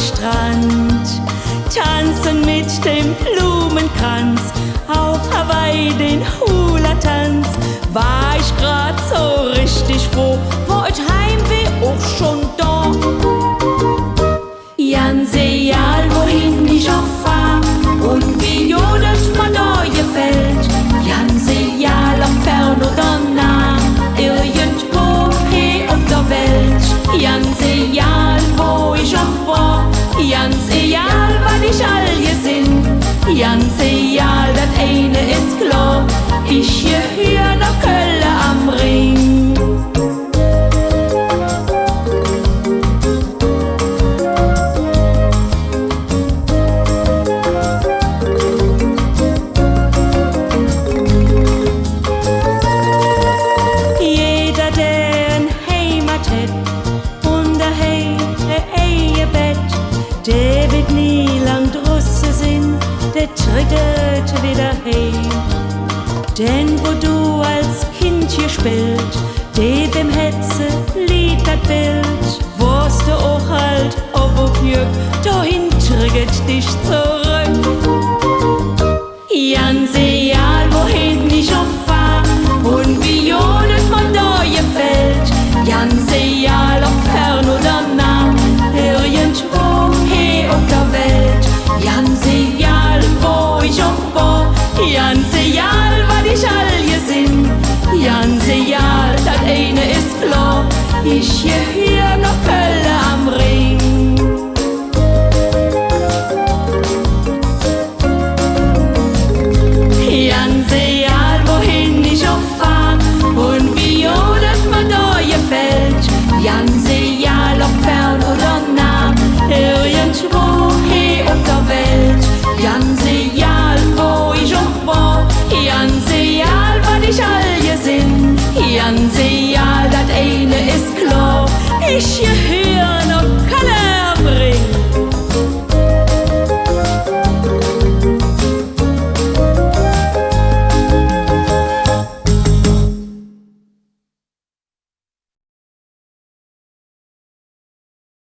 Strand, tanzen mit dem Blumenkranz, auf Hawaii den Hula-Tanz. War ich grad so richtig froh, war ich Heimweh auch schon da. Ganz egal, wohin ich auch fahr und wie jodelt man da gefällt. Ganz egal, ob fern oder nah, irgendwo hier auf der Welt. Ganz egal, wo ich auch war, ganz egal, wann ich all hier sind. Ganz egal, das eine ist klar, ich gehöre nach Köln am Ring. Der wird nie lang drusse sind, der tritt wieder heim. Denn wo du als Kind hier spielt, dem Hetze lied das Bild, warst du auch halt auf Jürg, dahin tritt dich zurück.